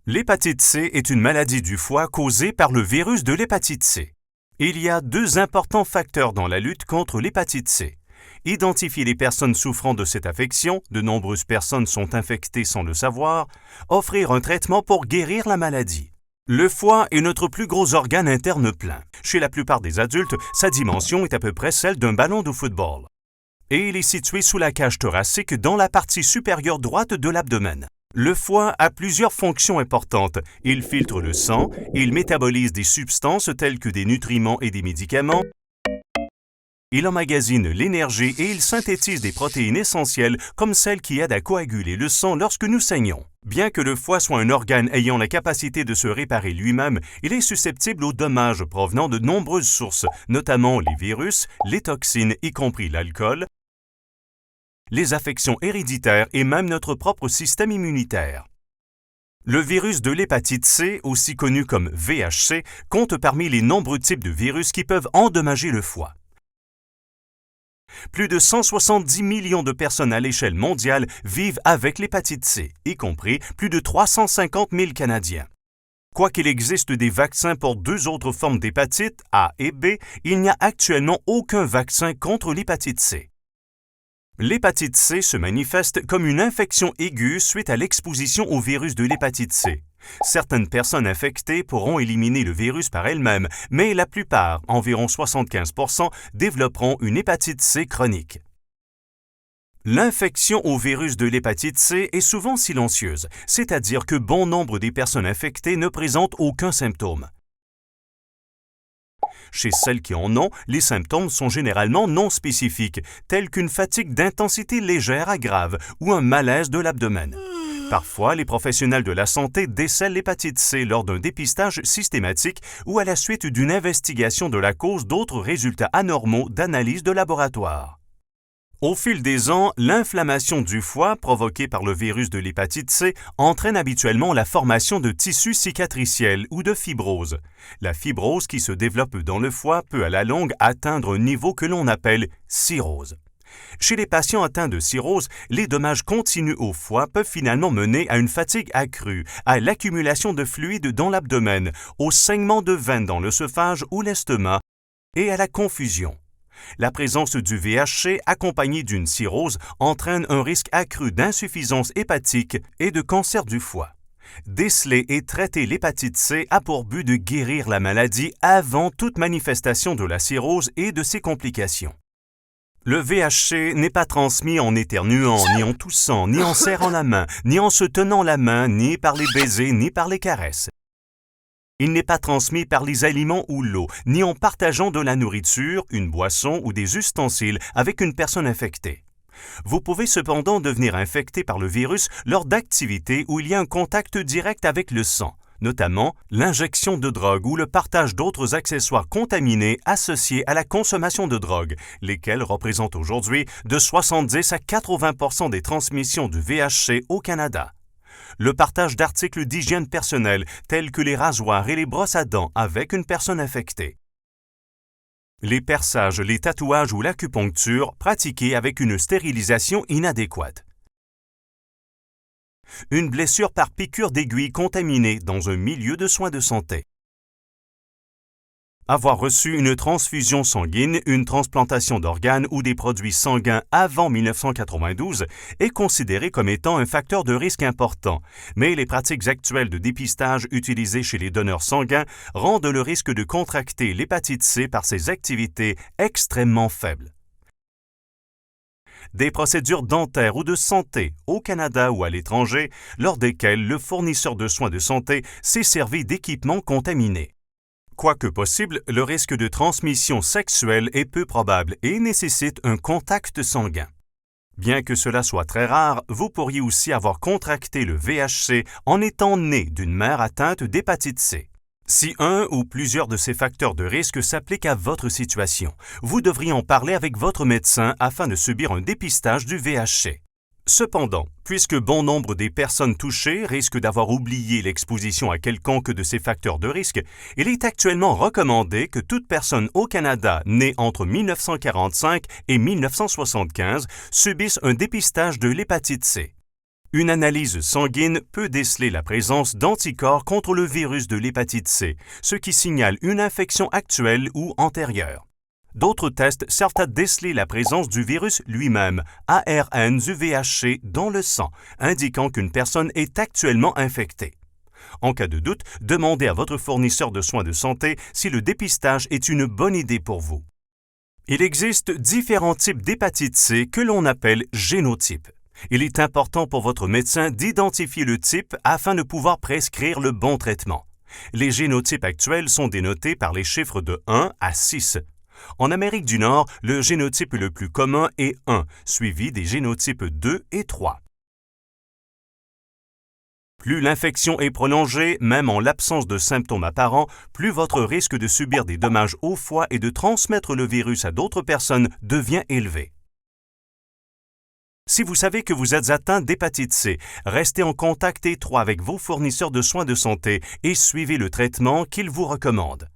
L'hépatite C est une maladie du foie causée par le virus de l'hépatite C. Il y a deux importants facteurs dans la lutte contre l'hépatite C. Identifier les personnes souffrant de cette affection, de nombreuses personnes sont infectées sans le savoir, offrir un traitement pour guérir la maladie. Le foie est notre plus gros organe interne plein. Chez la plupart des adultes, sa dimension est à peu près celle d'un ballon de football. Et il est situé sous la cage thoracique dans la partie supérieure droite de l'abdomen. Le foie a plusieurs fonctions importantes. Il filtre le sang, il métabolise des substances telles que des nutriments et des médicaments, il emmagasine l'énergie et il synthétise des protéines essentielles comme celles qui aident à coaguler le sang lorsque nous saignons. Bien que le foie soit un organe ayant la capacité de se réparer lui-même, il est susceptible aux dommages provenant de nombreuses sources, notamment les virus, les toxines, y compris l'alcool, les affections héréditaires et même notre propre système immunitaire. Le virus de l'hépatite C, aussi connu comme VHC, compte parmi les nombreux types de virus qui peuvent endommager le foie. Plus de 170 millions de personnes à l'échelle mondiale vivent avec l'hépatite C, y compris plus de 350 000 Canadiens. Quoiqu'il existe des vaccins pour deux autres formes d'hépatite, A et B, il n'y a actuellement aucun vaccin contre l'hépatite C. L'hépatite C se manifeste comme une infection aiguë suite à l'exposition au virus de l'hépatite C. Certaines personnes infectées pourront éliminer le virus par elles-mêmes, mais la plupart, environ 75%, développeront une hépatite C chronique. L'infection au virus de l'hépatite C est souvent silencieuse, c'est-à-dire que bon nombre des personnes infectées ne présentent aucun symptôme. Chez celles qui en ont, les symptômes sont généralement non spécifiques, tels qu'une fatigue d'intensité légère à grave ou un malaise de l'abdomen. Parfois, les professionnels de la santé décèlent l'hépatite C lors d'un dépistage systématique ou à la suite d'une investigation de la cause d'autres résultats anormaux d'analyse de laboratoire. Au fil des ans, l'inflammation du foie provoquée par le virus de l'hépatite C entraîne habituellement la formation de tissus cicatriciels ou de fibrose. La fibrose qui se développe dans le foie peut à la longue atteindre un niveau que l'on appelle cirrhose. Chez les patients atteints de cirrhose, les dommages continus au foie peuvent finalement mener à une fatigue accrue, à l'accumulation de fluide dans l'abdomen, au saignement de veines dans l'œsophage ou l'estomac et à la confusion. La présence du VHC accompagnée d'une cirrhose entraîne un risque accru d'insuffisance hépatique et de cancer du foie. Déceler et traiter l'hépatite C a pour but de guérir la maladie avant toute manifestation de la cirrhose et de ses complications. Le VHC n'est pas transmis en éternuant, ni en toussant, ni en serrant la main, ni en se tenant la main, ni par les baisers, ni par les caresses. Il n'est pas transmis par les aliments ou l'eau, ni en partageant de la nourriture, une boisson ou des ustensiles avec une personne infectée. Vous pouvez cependant devenir infecté par le virus lors d'activités où il y a un contact direct avec le sang, notamment l'injection de drogue ou le partage d'autres accessoires contaminés associés à la consommation de drogue, lesquels représentent aujourd'hui de 70 à 80% des transmissions du VHC au Canada. Le partage d'articles d'hygiène personnelle tels que les rasoirs et les brosses à dents avec une personne infectée. Les perçages, les tatouages ou l'acupuncture pratiqués avec une stérilisation inadéquate. Une blessure par piqûre d'aiguille contaminée dans un milieu de soins de santé. Avoir reçu une transfusion sanguine, une transplantation d'organes ou des produits sanguins avant 1992 est considéré comme étant un facteur de risque important, mais les pratiques actuelles de dépistage utilisées chez les donneurs sanguins rendent le risque de contracter l'hépatite C par ces activités extrêmement faible. Des procédures dentaires ou de santé au Canada ou à l'étranger, lors desquelles le fournisseur de soins de santé s'est servi d'équipements contaminés. Quoique possible, le risque de transmission sexuelle est peu probable et nécessite un contact sanguin. Bien que cela soit très rare, vous pourriez aussi avoir contracté le VHC en étant né d'une mère atteinte d'hépatite C. Si un ou plusieurs de ces facteurs de risque s'appliquent à votre situation, vous devriez en parler avec votre médecin afin de subir un dépistage du VHC. Cependant, puisque bon nombre des personnes touchées risquent d'avoir oublié l'exposition à quelconque de ces facteurs de risque, il est actuellement recommandé que toute personne au Canada née entre 1945 et 1975 subisse un dépistage de l'hépatite C. Une analyse sanguine peut déceler la présence d'anticorps contre le virus de l'hépatite C, ce qui signale une infection actuelle ou antérieure. D'autres tests servent à déceler la présence du virus lui-même, ARN du VHC, dans le sang, indiquant qu'une personne est actuellement infectée. En cas de doute, demandez à votre fournisseur de soins de santé si le dépistage est une bonne idée pour vous. Il existe différents types d'hépatite C que l'on appelle génotypes. Il est important pour votre médecin d'identifier le type afin de pouvoir prescrire le bon traitement. Les génotypes actuels sont dénotés par les chiffres de 1 à 6. En Amérique du Nord, le génotype le plus commun est 1, suivi des génotypes 2 et 3. Plus l'infection est prolongée, même en l'absence de symptômes apparents, plus votre risque de subir des dommages au foie et de transmettre le virus à d'autres personnes devient élevé. Si vous savez que vous êtes atteint d'hépatite C, restez en contact étroit avec vos fournisseurs de soins de santé et suivez le traitement qu'ils vous recommandent.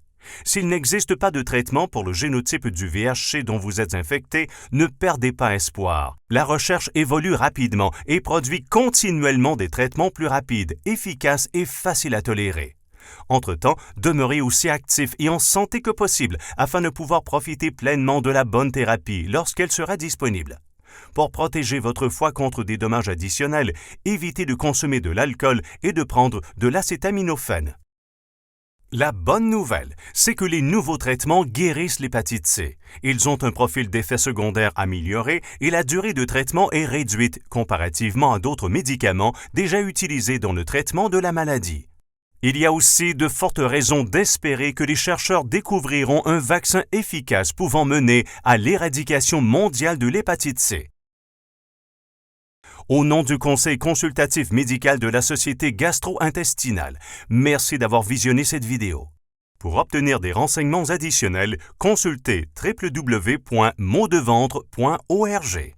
S'il n'existe pas de traitement pour le génotype du VHC dont vous êtes infecté, ne perdez pas espoir. La recherche évolue rapidement et produit continuellement des traitements plus rapides, efficaces et faciles à tolérer. Entre-temps, demeurez aussi actif et en santé que possible afin de pouvoir profiter pleinement de la bonne thérapie lorsqu'elle sera disponible. Pour protéger votre foie contre des dommages additionnels, évitez de consommer de l'alcool et de prendre de l'acétaminophène. La bonne nouvelle, c'est que les nouveaux traitements guérissent l'hépatite C. Ils ont un profil d'effets secondaires amélioré et la durée de traitement est réduite comparativement à d'autres médicaments déjà utilisés dans le traitement de la maladie. Il y a aussi de fortes raisons d'espérer que les chercheurs découvriront un vaccin efficace pouvant mener à l'éradication mondiale de l'hépatite C. Au nom du Conseil consultatif médical de la Société gastro-intestinale, merci d'avoir visionné cette vidéo. Pour obtenir des renseignements additionnels, consultez www.mauxdeventre.org.